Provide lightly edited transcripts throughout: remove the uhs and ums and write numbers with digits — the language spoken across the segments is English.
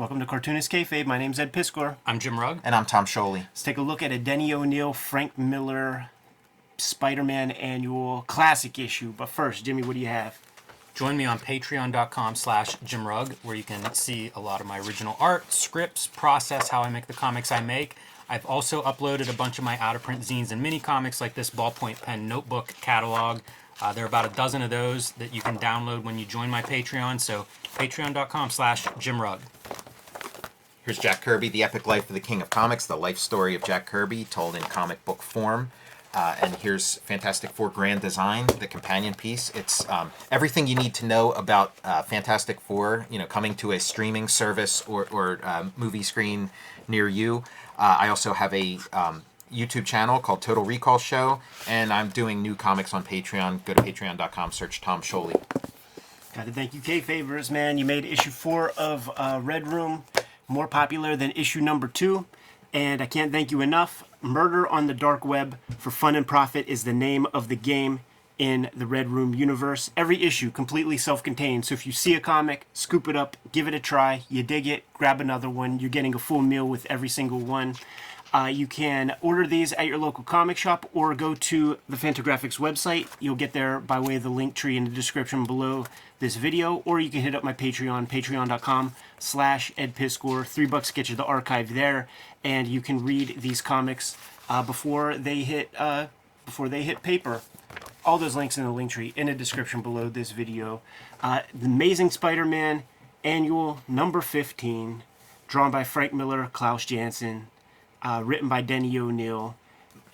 Welcome to Cartoonist Kayfabe. My name's Ed Piskor. I'm Jim Rugg. And I'm Tom Scholey. Let's take a look at a Denny O'Neil, Frank Miller, Spider-Man annual classic issue. But first, Jimmy, what do you have? Join me on patreon.com/Jim Rugg, where you can see a lot of my original art, scripts, process, how I make the comics I make. I've also uploaded a bunch of my out-of-print zines and mini comics like this ballpoint pen notebook catalog. There are about a dozen of those that you can download when you join my Patreon. So patreon.com/Jim Rugg. Here's Jack Kirby, The Epic Life of the King of Comics, the life story of Jack Kirby told in comic book form. And here's Fantastic Four Grand Design, the companion piece. It's everything you need to know about Fantastic Four, coming to a streaming service or movie screen near you. I also have a YouTube channel called Total Recall Show, and I'm doing new comics on Patreon. Go to patreon.com, search Tom Scholey. Got to thank you, Kayfabers, man. You made issue 4 of Red Room more popular than issue number 2, and I can't thank you enough. Murder on the Dark Web for Fun and Profit is the name of the game in the Red Room universe. Every issue completely self-contained, so if you see a comic, scoop it up, give it a try, you dig it, grab another one. You're getting a full meal with every single one. You can order these at your local comic shop or go to the Fantagraphics website. You'll get there by way of the link tree in the description below this video, or you can hit up my Patreon, patreon.com/Ed Piskor. $3 gets you the archive there, and you can read these comics before they hit paper. All those links in the link tree in the description below this video. The Amazing Spider-Man Annual number 15, drawn by Frank Miller, Klaus Janson. Written by Denny O'Neil,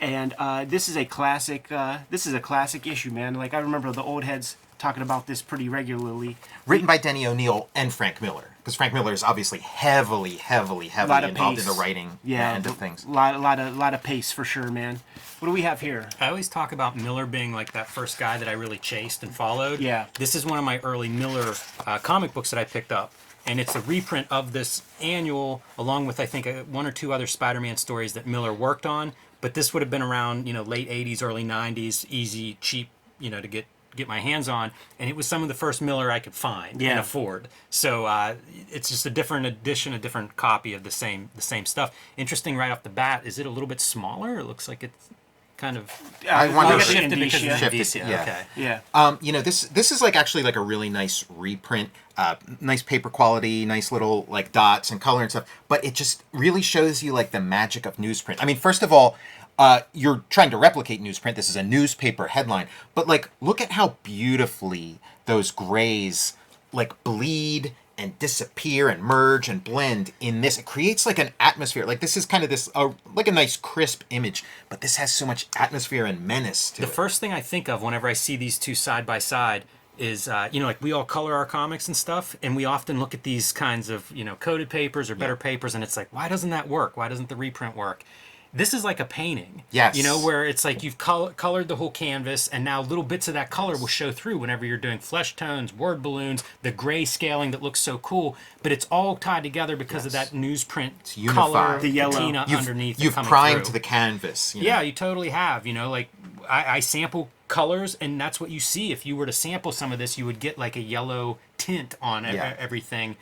and this is a classic. This is a classic issue, man. Like, I remember the old heads talking about this pretty regularly. Written by Denny O'Neil and Frank Miller, because Frank Miller is obviously heavily involved in the writing end of things. A lot of pace for sure, man. What do we have here? I always talk about Miller being like that first guy that I really chased and followed. Yeah. This is one of my early Miller comic books that I picked up. And it's a reprint of this annual, along with, I think, one or two other Spider-Man stories that Miller worked on. But this would have been around, late 80s, early 90s, easy, cheap, to get my hands on. And it was some of the first Miller I could find and afford. So it's just a different edition, a different copy of the same stuff. Interesting right off the bat, is it a little bit smaller? It looks like it's kind of I wonder shifted because of the shifted, indicia. yeah. Okay. Yeah. This is actually a really nice reprint, nice paper quality, nice little dots and color and stuff. But it just really shows you the magic of newsprint. I mean, first of all, you're trying to replicate newsprint. This is a newspaper headline, but look at how beautifully those grays bleed and disappear and merge and blend in this. It creates an atmosphere. This is kind of this a nice crisp image, but this has so much atmosphere and menace to it. The first thing I think of whenever I see these two side by side is, we all color our comics and stuff, and we often look at these kinds of, coated papers or better papers, and it's why doesn't that work? Why doesn't the reprint work? This is like a painting, yes. Where it's you've colored the whole canvas, and now little bits of that color will show through whenever you're doing flesh tones, word balloons, the gray scaling that looks so cool, but it's all tied together because of that newsprint color, the yellow patina underneath. You've primed the canvas. Yeah, you totally have. I sample colors, and that's what you see. If you were to sample some of this, you would get a yellow tint on everything.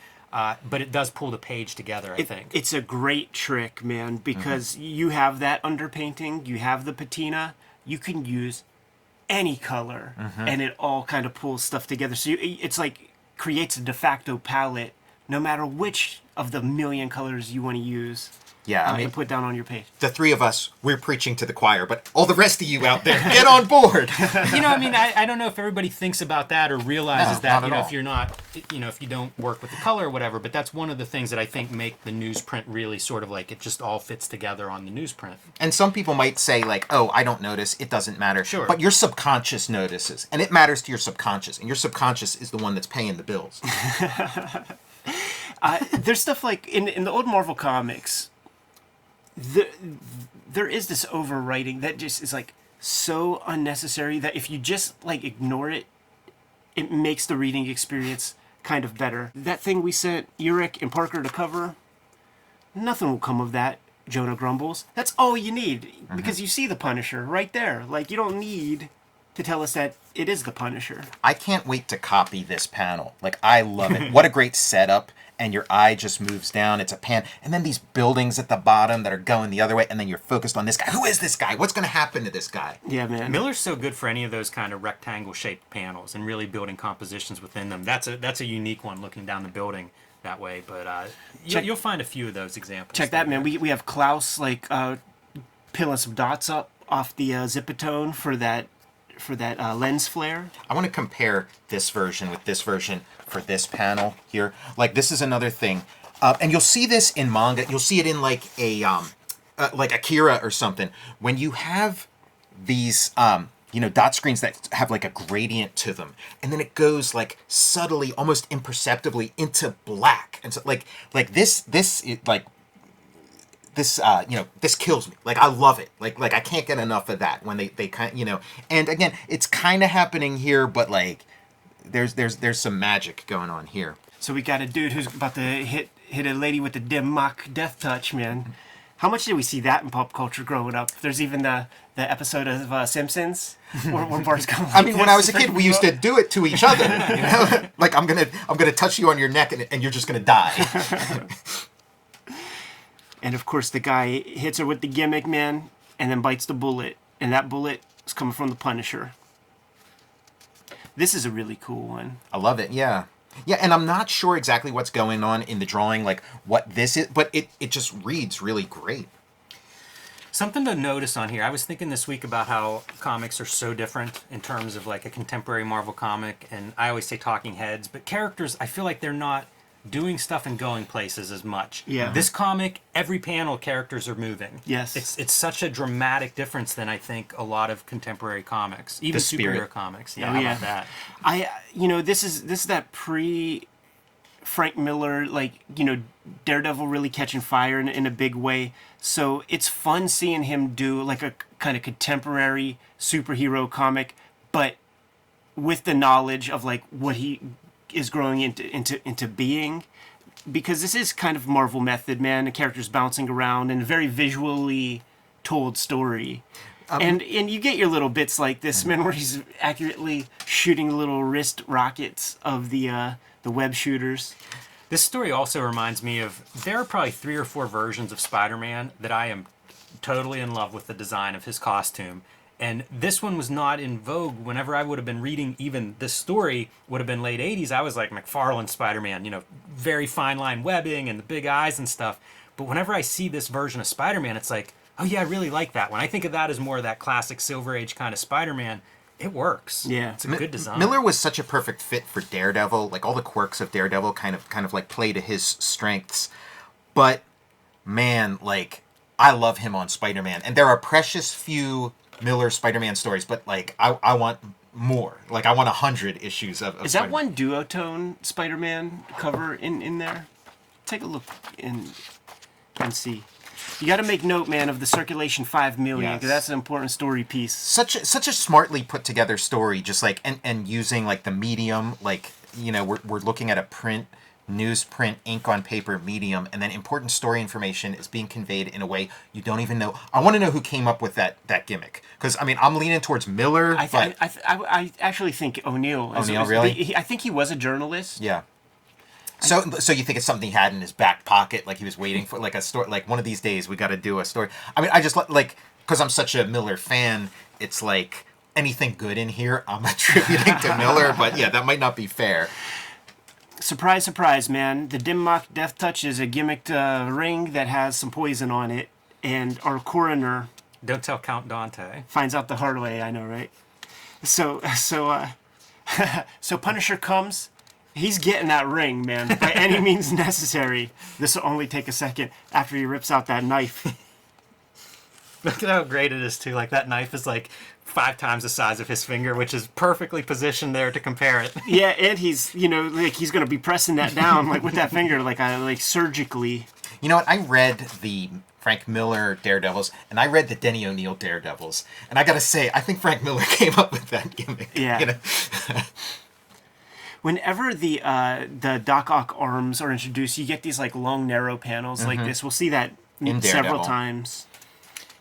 But it does pull the page together, I think. It's a great trick, man, because you have that underpainting, you have the patina, you can use any color, and it all kind of pulls stuff together. So it's creates a de facto palette, no matter which of the million colors you want to use. Yeah, I mean, and put down on your page. The three of us, we're preaching to the choir, but all the rest of you out there, get on board. I don't know if everybody thinks about that or realizes that, not at all. if you're not, if you don't work with the color or whatever, but that's one of the things that I think make the newsprint really sort of it just all fits together on the newsprint. And some people might say oh, I don't notice, it doesn't matter. Sure. But your subconscious notices, and it matters to your subconscious, and your subconscious is the one that's paying the bills. There's stuff in the old Marvel comics, there is this overwriting that just is so unnecessary that if you just ignore it, it makes the reading experience kind of better. That thing we sent Uric and Parker to cover, nothing will come of that, Jonah grumbles. That's all you need, because you see the Punisher right there. You don't need to tell us that it is the Punisher. I can't wait to copy this panel. Like, I love it. What a great setup. And your eye just moves down. It's a pan. And then these buildings at the bottom that are going the other way. And then you're focused on this guy. Who is this guy? What's going to happen to this guy? Yeah, man. Miller's so good for any of those kind of rectangle-shaped panels and really building compositions within them. That's a unique one, looking down the building that way. But you'll find a few of those examples. Check that, man. We have Klaus, like, pilling some dots up off the Zipatone for that lens flare. I want to compare this version with this version for this panel here. Like, this is another thing. And you'll see this in manga. You'll see it in, like, like Akira or something. When you have these, dot screens that have, like, a gradient to them. And then it goes, like, subtly, almost imperceptibly into black. And so, like this kills me. Like, I love it. Like I can't get enough of that when they kind, and again, it's kind of happening here, but like, there's some magic going on here. So we got a dude who's about to hit a lady with the dim mock death touch, man. How much did we see that in pop culture growing up? There's even the episode of Simpsons where Bart's going. I mean, when I was a kid, we used to do it to each other. Like, I'm gonna touch you on your neck, and you're just gonna die. And of course, the guy hits her with the gimmick, man, and then bites the bullet. And that bullet is coming from the Punisher. This is a really cool one. I love it, yeah. Yeah, and I'm not sure exactly what's going on in the drawing, like what this is, but it just reads really great. Something to notice on here, I was thinking this week about how comics are so different in terms of like a contemporary Marvel comic, and I always say talking heads, but characters, I feel like they're not doing stuff and going places as much. Yeah. This comic, every panel, characters are moving. Yes. It's such a dramatic difference than I think a lot of contemporary comics, even superhero comics. Yeah, how about that? This is that pre Frank Miller, like, Daredevil really catching fire in a big way. So it's fun seeing him do like a kind of contemporary superhero comic, but with the knowledge of like what he is growing into being, because this is kind of Marvel method, man. The characters bouncing around and a very visually told story. And you get your little bits like this, man, where he's accurately shooting little wrist rockets of the web shooters. This story also reminds me of, there are probably 3 or 4 versions of Spider-Man that I am totally in love with the design of his costume. And this one was not in vogue. Whenever I would have been reading even this story, would have been late 80s, I was like McFarlane Spider-Man, very fine line webbing and the big eyes and stuff. But whenever I see this version of Spider-Man, it's like, oh yeah, I really like that one. I think of that as more of that classic Silver Age kind of Spider-Man. It works. Yeah. It's a good design. Miller was such a perfect fit for Daredevil. Like, all the quirks of Daredevil kind of like play to his strengths. But man, like, I love him on Spider-Man. And there are precious few Miller Spider-Man stories, but like, I want more. Like, I want 100 issues of Is Spider-Man. that one duotone Spider-Man cover in there? Take a look and see. You got to make note, man, of the circulation 5 million, because that's an important story piece. Such a smartly put together story, just like and using like the medium, like, we're looking at a newsprint, ink on paper medium, and then important story information is being conveyed in a way you don't even know. I want to know who came up with that gimmick, because I mean, I'm leaning towards Miller. I actually think O'Neill. O'Neill, really? I think he was a journalist. Yeah. So you think it's something he had in his back pocket, like he was waiting for, like, a story, like, one of these days we got to do a story. I mean, I just like, because I'm such a Miller fan, it's like anything good in here I'm attributing to Miller, but yeah, that might not be fair. Surprise, surprise, man. The Dim Mock Death Touch is a gimmicked ring that has some poison on it, and our coroner... Don't tell Count Dante. ...finds out the hard way, I know, right? So Punisher comes... He's getting that ring, man, by any means necessary. This will only take a second after he rips out that knife. Look at how great it is, too. Like, that knife is, like, 5 times the size of his finger, which is perfectly positioned there to compare it. Yeah, and he's, like, he's going to be pressing that down, like, with that finger, like surgically. You know what? I read the Frank Miller Daredevils, and I read the Denny O'Neil Daredevils. And I got to say, I think Frank Miller came up with that gimmick. Yeah. Whenever the Doc Ock arms are introduced, you get these like long, narrow panels like this. We'll see that several times.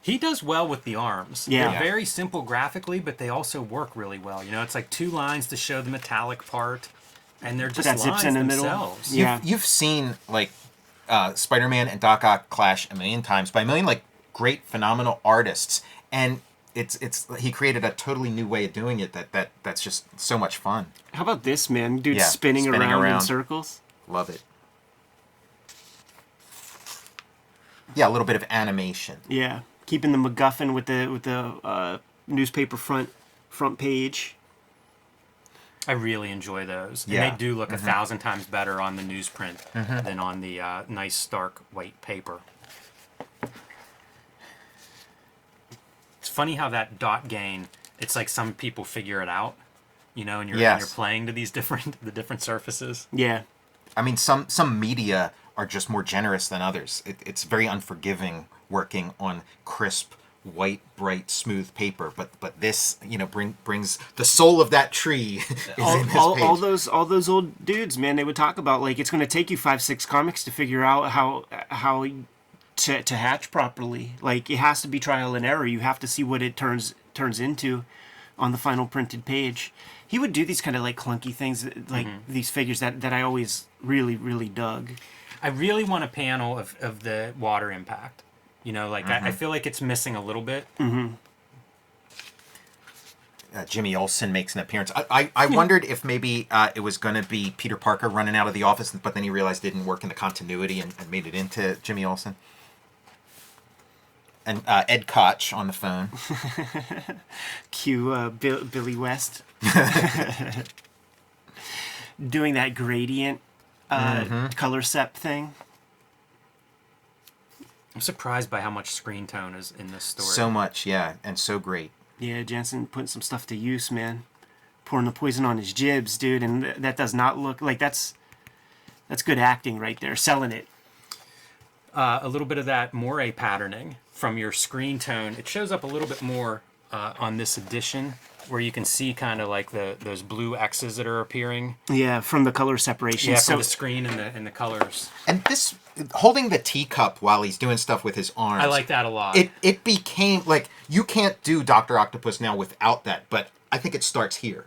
He does well with the arms. Yeah. They're very simple graphically, but they also work really well. You know, it's like 2 lines to show the metallic part, and they're just that zips lines in the middle. themselves. Yeah. You've seen like Spider-Man and Doc Ock clash a million times by a million like great, phenomenal artists, and it's he created a totally new way of doing it that's just so much fun. How about this, man? Dude, Yeah, spinning spinning around in around. circles. Love it. Yeah, a little bit of animation. Yeah, keeping the MacGuffin with the newspaper front page. I really enjoy those. Yeah. And they do look 1,000 times better on the newsprint than on the nice stark white paper. It's funny how that dot gain, it's like some people figure it out, you know, and you're playing to these the different surfaces. Yeah. I mean, some media are just more generous than others. It's very unforgiving working on crisp, white, bright, smooth paper. But this, you know, brings the soul of that tree is in this page. all those old dudes, man, they would talk about like it's going to take you 5-6 comics to figure out how to hatch properly. Like it has to be trial and error. You have to see what it turns into on the final printed page. He would do these kind of like clunky things, like these figures that I always really dug. I really want a panel of the water impact. You know, like I feel like it's missing a little bit. Jimmy Olsen makes an appearance. I wondered if maybe it was going to be Peter Parker running out of the office, but then he realized it didn't work in the continuity and made it into Jimmy Olsen. And Ed Koch on the phone. Cue Billy West doing that gradient color sep thing. I'm surprised by how much screen tone is in this story. So much, yeah, and so great. Yeah, Jansen putting some stuff to use, man. Pouring the poison on his jibs, dude, and that does not look like that's good acting right there, selling it. A little bit of that moire patterning from your screen tone. It shows up a little bit more on this edition, where you can see kind of like those blue X's that are appearing. Yeah, from the color separation. Yeah, so from the screen and the colors. And this, holding the teacup while he's doing stuff with his arms. I like that a lot. It became, like, you can't do Dr. Octopus now without that, but I think it starts here.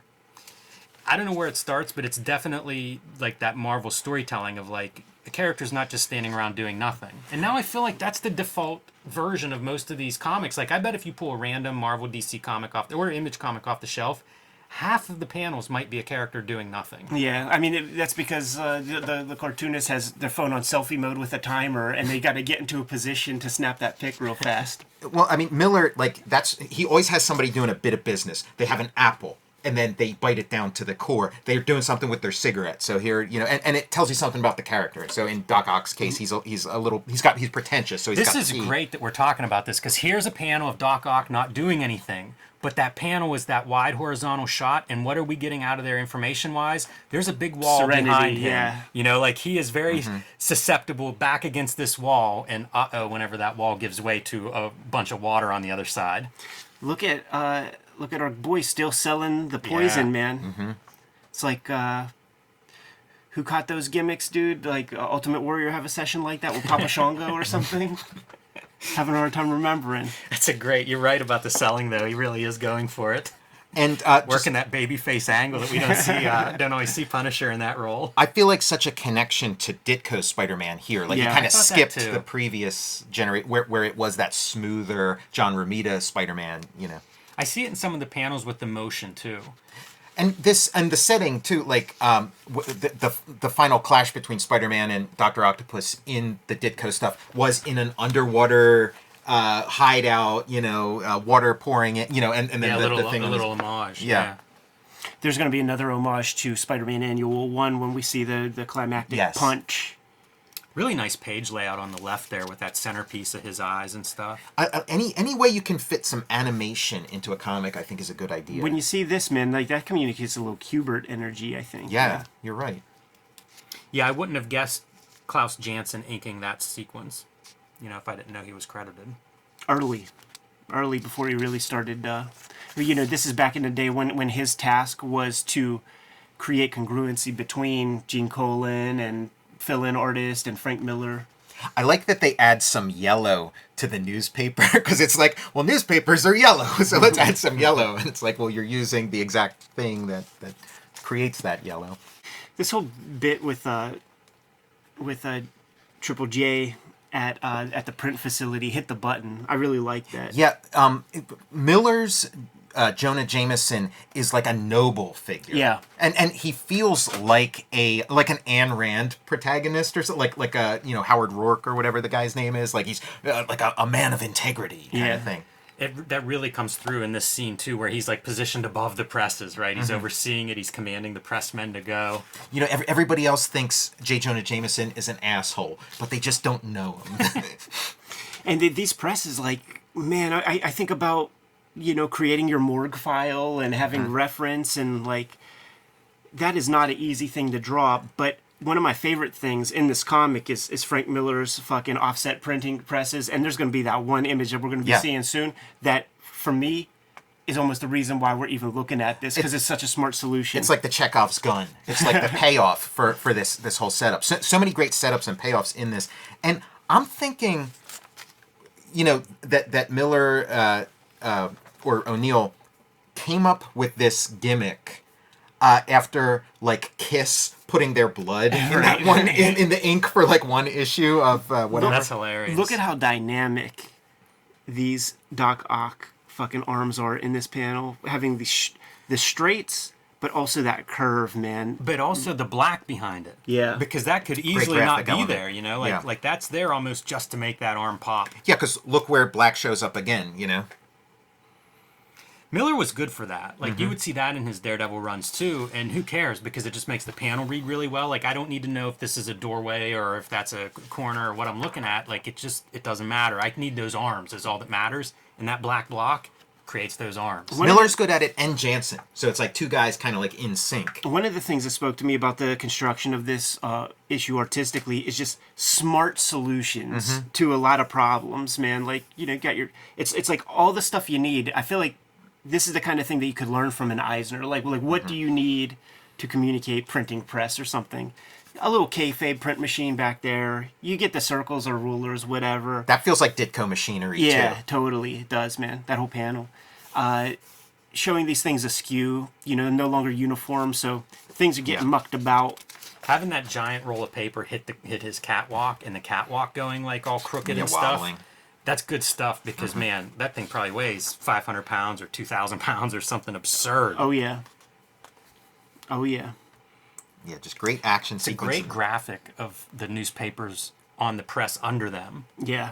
I don't know where it starts, but it's definitely like that Marvel storytelling of like the character's not just standing around doing nothing. And now I feel like that's the default version of most of these comics. Like I bet if you pull a random Marvel DC comic or Image comic off the shelf, half of the panels might be a character doing nothing. Yeah, I mean that's because the cartoonist has their phone on selfie mode with a timer, and they got to get into a position to snap that pic real fast. Well, I mean, Miller, like, he always has somebody doing a bit of business. They have an apple, and then they bite it down to the core. They're doing something with their cigarette. So here, you know, and it tells you something about the character. So in Doc Ock's case, he's pretentious. So This is great that we're talking about this, because here's a panel of Doc Ock not doing anything. But that panel is that wide horizontal shot, and what are we getting out of there information-wise? There's a big wall Serenity, behind him. yeah. You know, like he is very susceptible back against this wall, and whenever that wall gives way to a bunch of water on the other side. Look at our boy still selling the poison, Yeah. man. It's like who caught those gimmicks, dude? Like Ultimate Warrior have a session like that with Papa Shango or something? Having a hard time remembering. That's you're right about the selling, though. He really is going for it. And Working that baby face angle that we don't see, don't always see Punisher in that role. I feel like such a connection to Ditko's Spider-Man here. Like, Yeah, you kind I of thought that skipped too. the previous generation where it was that smoother John Romita Spider-Man, you know. I see it in some of the panels with the motion, too. And the setting too, like the final clash between Spider-Man and Dr. Octopus in the Ditko stuff was in an underwater hideout, you know, water pouring it, you know, and then the thing a was- little homage. Yeah. There's going to be another homage to Spider-Man Annual 1 when we see the climactic Yes. punch. Really nice page layout on the left there with that centerpiece of his eyes and stuff. Any way you can fit some animation into a comic, I think, is a good idea. When you see this, man, like that communicates a little Kubert energy, I think. Yeah, you're right. Yeah, I wouldn't have guessed Klaus Janson inking that sequence, you know, if I didn't know he was credited. Early before he really started. You know, this is back in the day when his task was to create congruency between Gene Colan and fill-in artist and Frank Miller. I like that they add some yellow to the newspaper because it's like, well, newspapers are yellow, so let's add some yellow. And it's like, well, you're using the exact thing that creates that yellow. This whole bit with Triple J at the print facility, hit the button. I really like that. Yeah, Miller's Jonah Jameson is like a noble figure. Yeah. And he feels like an Ayn Rand protagonist or something, like a Howard Rourke or whatever the guy's name is. Like he's like a man of integrity kind of thing. That really comes through in this scene too, where he's like positioned above the presses, right? He's overseeing it. He's commanding the pressmen to go. Everybody else thinks J. Jonah Jameson is an asshole, but they just don't know him. And these presses, like, man, I think about, creating your morgue file and having reference, and like, that is not an easy thing to draw. But one of my favorite things in this comic is Frank Miller's fucking offset printing presses. And there's going to be that one image that we're going to be seeing soon that, for me, is almost the reason why we're even looking at this, because it's such a smart solution. It's like the Chekhov's gun. It's like the payoff for this whole setup. So many great setups and payoffs in this. And I'm thinking, that Miller or O'Neill came up with this gimmick after like Kiss putting their blood in that one in the ink for like one issue of whatever. That's hilarious. Look at how dynamic these Doc Ock fucking arms are in this panel, having the straights, but also that curve, man. But also the black behind it. Yeah. Because that could easily not be element. there, like that's there almost just to make that arm pop. Yeah, because look where black shows up again, Miller was good for that. Like, you would see that in his Daredevil runs, too, and who cares? Because it just makes the panel read really well. Like, I don't need to know if this is a doorway or if that's a corner or what I'm looking at. Like, it doesn't matter. I need those arms is all that matters, and that black block creates those arms. Miller's good at it, and Jansen. So it's like two guys kind of like in sync. One of the things that spoke to me about the construction of this issue artistically is just smart solutions to a lot of problems, man. Like, got your... It's like all the stuff you need. I feel like this is the kind of thing that you could learn from an Eisner. Like what do you need to communicate printing press or something? A little Kayfabe print machine back there. You get the circles or rulers, whatever. That feels like Ditko machinery, too. Yeah, totally. It does, man. That whole panel. Showing these things askew, no longer uniform, so things are getting mucked about. Having that giant roll of paper hit his catwalk, and the catwalk going like all crooked and wobbling. stuff. That's good stuff because, man, that thing probably weighs 500 pounds or 2,000 pounds or something absurd. Oh, yeah. Oh, yeah. Yeah, just great action It's a sequences. great graphic of the newspapers on the press under them. Yeah.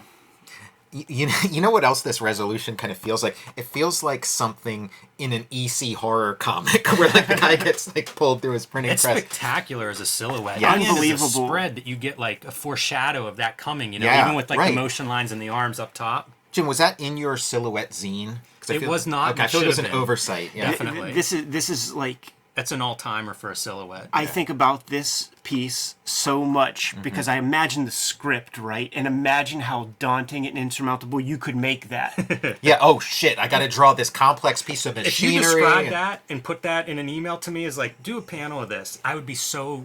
You know what else this resolution kind of feels like? It feels like something in an EC horror comic where like the guy gets like pulled through his printing It's press. spectacular as a silhouette. Yeah, And as a unbelievable. spread that you get like a foreshadow of that coming, Yeah, even with like right. the motion lines and the arms up top. Jim, was that in your silhouette zine? 'Cause I It feel- was not, Okay, I but feel like it was should an have been. oversight. Yeah. Definitely. This is like... That's an all-timer for a silhouette. I think about this piece so much because I imagine the script, right? And imagine how daunting and insurmountable you could make that. Yeah. Oh shit! I got to draw this complex piece of If machinery. you describe that and put that in an email to me as like, do a panel of this, I would be so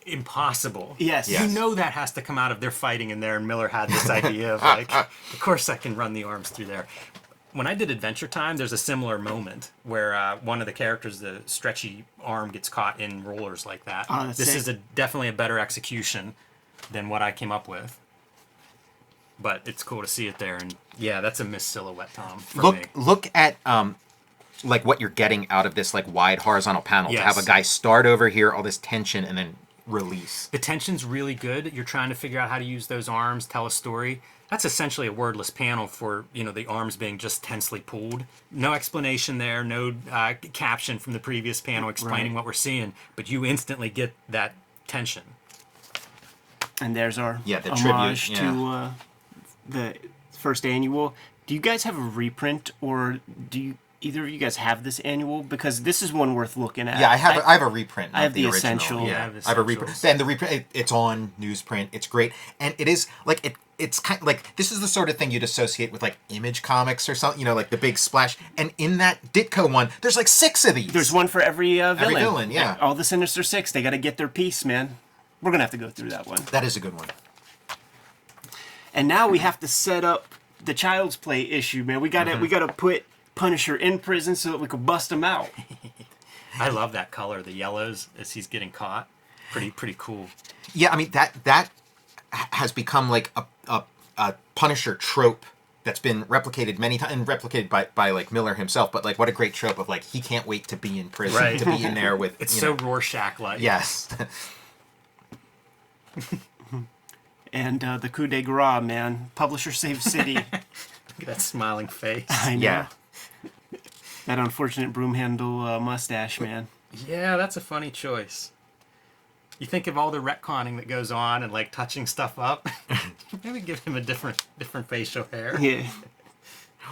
impossible. Yes. You know that has to come out of their fighting in there, and Miller had this idea of like, of course I can run the arms through there. When I did Adventure Time, there's a similar moment where one of the characters, the stretchy arm, gets caught in rollers like that. Oh, that's this sick. is definitely a better execution than what I came up with. But it's cool to see it there, and yeah, that's a missed silhouette, Tom. For me. Look at like what you're getting out of this like wide horizontal panel to Yes. have a guy start over here, all this tension, and then release. The tension's really good. You're trying to figure out how to use those arms, tell a story. That's essentially a wordless panel for, the arms being just tensely pulled. No explanation there, no caption from the previous panel explaining what we're seeing, but you instantly get that tension. And there's our Yeah, the homage tribute, to the first annual. Do you guys have a reprint, or do either of you guys have this annual? Because this is one worth looking at. Yeah, I have a reprint. I have of the original. essential. Yeah, I have I have a reprint. essentials. And the reprint, it's on newsprint. It's great, and it is like it's kind of like this is the sort of thing you'd associate with like Image Comics or something. Like the big splash. And in that Ditko one, there's like 6 of these. There's one for every villain. Every villain, yeah. All the Sinister Six, they got to get their piece, man. We're gonna have to go through that one. That is a good one. and now we have to set up the Child's Play issue, man. We gotta put Punisher in prison so that we could bust him out. I love that color, the yellows as he's getting caught. Pretty cool. Yeah, I mean that has become like a Punisher trope that's been replicated many times and replicated by like Miller himself. But like, what a great trope of like he can't wait to be in prison, Right. to be in there with. It's so Rorschach-like. Yes. And the coup de grace, man. Publisher saves city. Look at that smiling face. I know. Yeah. That unfortunate broom handle mustache, man. Yeah, that's a funny choice. You think of all the retconning that goes on and like touching stuff up. Maybe give him a different facial hair. Yeah.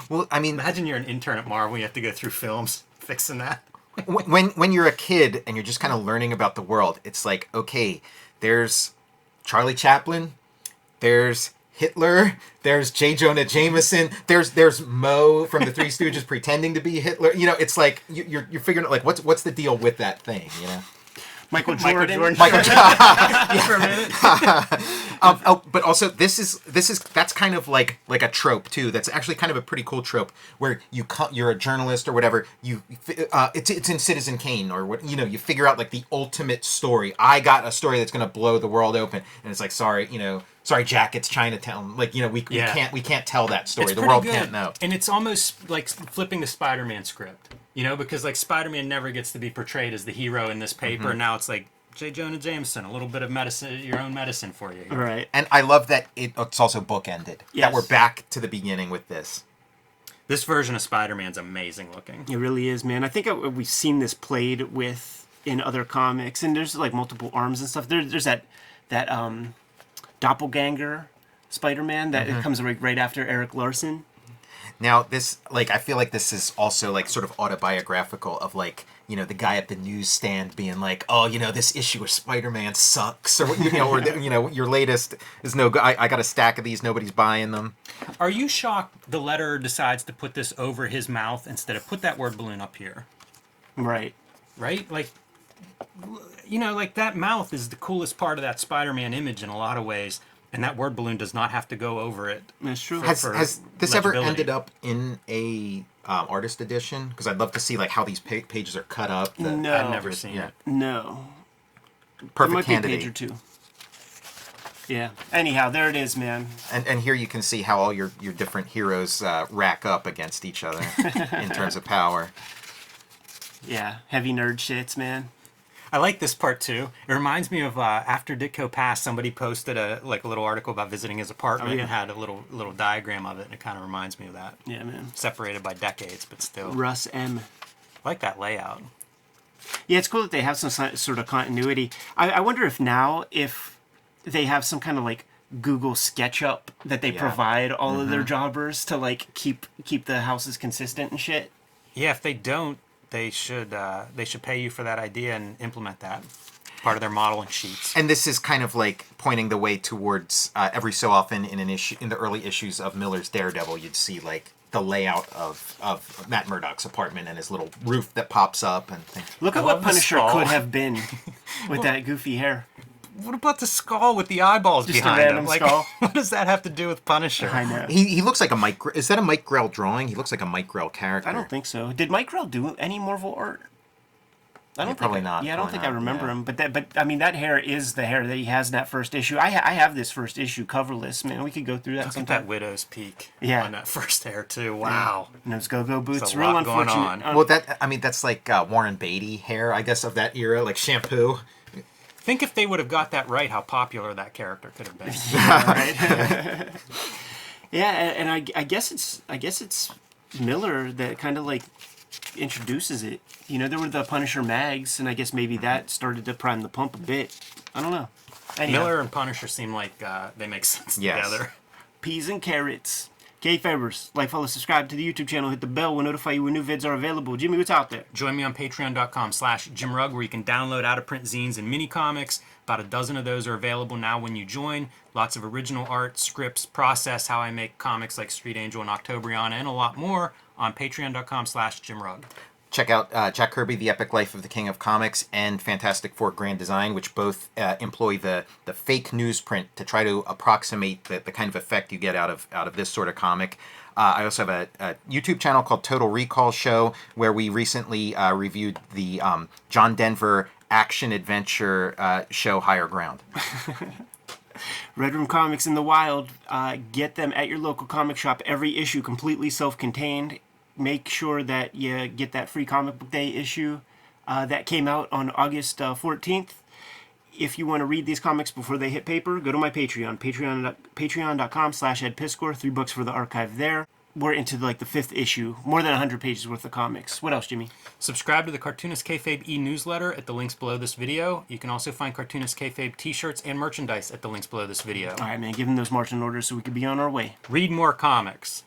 Well, I mean, Imagine you're an intern at Marvel. You have to go through films fixing that. when you're a kid and you're just kind of learning about the world, it's like, okay, there's Charlie Chaplin, there's Hitler, there's J. Jonah Jameson, there's Moe from the Three Stooges pretending to be Hitler. You know, it's like you're figuring out like what's the deal with that thing, you know? Michael Jordan. Michael For a minute. But also that's kind of like a trope too. That's actually kind of a pretty cool trope where you're a journalist or whatever. It's in Citizen Kane or what, you know, you figure out like the ultimate story. I got a story that's going to blow the world open, and it's like, sorry Jack, it's Chinatown. Like, you know, we can't tell that story. It's The pretty world good. can't know. And it's almost like flipping the Spider-Man script, you know, because like Spider-Man never gets to be portrayed as the hero in this paper. Now it's like J. Jonah Jameson, a little bit of medicine, your own medicine for you. Right. And I love that it's also bookended. Yes. That we're back to the beginning with this. This version of Spider-Man's amazing looking. It really is, man. I think we've seen this played with in other comics, and there's like multiple arms and stuff. There's that doppelganger Spider-Man that comes right after Eric Larson. Now, this, like, I feel like this is also, like, sort of autobiographical of, like, you know, the guy at the newsstand being like, oh, you know, this issue of Spider-Man sucks, or, you know, or, you know, your latest is no good. I got a stack of these, nobody's buying them. Are you shocked the letterer decides to put this over his mouth instead of put that word balloon up here? Right. Right? Like, you know, like that mouth is the coolest part of that Spider-Man image in a lot of ways. And that word balloon does not have to go over it. That's true. Has this ever legibility. ended up in a artist edition? Because I'd love to see, like, how these pages are cut up. No. I've never seen it. No. Perfect There might candidate. be a page or two. Yeah. Anyhow, there it is, man. And here you can see how all your different heroes rack up against each other in terms of power. Yeah. Heavy nerd shits, man. I like this part too. It reminds me of after Ditko passed, somebody posted a little article about visiting his apartment and had a little diagram of it, and it kind of reminds me of that. Yeah, man. Separated by decades, but still. Russ M. I like that layout. Yeah, it's cool that they have some sort of continuity. I wonder if they have some kind of like Google SketchUp that they provide all of their jobbers to like keep the houses consistent and shit. Yeah, if they don't, they should pay you for that idea and implement that part of their modeling sheets. And this is kind of like pointing the way towards every so often in an issue, in the early issues of Miller's Daredevil, you'd see like the layout of Matt Murdock's apartment and his little roof that pops up and things. Look at what Punisher could have been with that goofy hair. What about the skull with the eyeballs Just a behind random him? Like, skull? what does that have to do with Punisher? I know. He looks like a Mike. Is that a Mike Grell drawing? He looks like a Mike Grell character. I don't think so. Did Mike Grell do any Marvel art? I don't probably think not. Yeah, I don't Probably think I not, remember yeah. him. But I mean, that hair is the hair that he has in that first issue. I have this first issue coverless, man. We could go through that Look at sometime. that widow's peak Yeah. on that first hair too. Wow. And those go-go boots. There's a Real lot going unfortunate. on. Well, that's like Warren Beatty hair, I guess, of that era, like shampoo. Think if they would have got that right, how popular that character could have been. Right? Yeah, and I guess it's Miller that kind of like introduces it. You know, there were the Punisher mags, and I guess maybe that started to prime the pump a bit. I don't know. Anyhow, Miller and Punisher seem like they make sense Yes. together. peas and carrots. Kayfabers, like, follow, subscribe to the YouTube channel, hit the bell, we'll notify you when new vids are available. Jimmy, what's out there? Join me on patreon.com/JimRugg, where you can download out-of-print zines and mini comics. About a dozen of those are available now when you join. Lots of original art, scripts, process, how I make comics like Street Angel and Octobriana, and a lot more on patreon.com/JimRugg. check out Jack Kirby, The Epic Life of the King of Comics, and Fantastic Four Grand Design, which both employ the fake newsprint to try to approximate the kind of effect you get out of this sort of comic. I also have a YouTube channel called Total Recall Show, where we recently reviewed the John Denver action-adventure show Higher Ground. Red Room Comics in the wild. Get them at your local comic shop. Every issue completely self-contained. Make sure that you get that free Comic Book Day issue that came out on August 14th. If you want to read these comics before they hit paper, go to my Patreon. Patreon.com/EdPiscor. 3 books for the archive there. We're into like the 5th issue. More than 100 pages worth of comics. What else, Jimmy? Subscribe to the Cartoonist Kayfabe e-newsletter at the links below this video. You can also find Cartoonist Kayfabe t-shirts and merchandise at the links below this video. All right, man. Give them those marching orders so we could be on our way. Read more comics.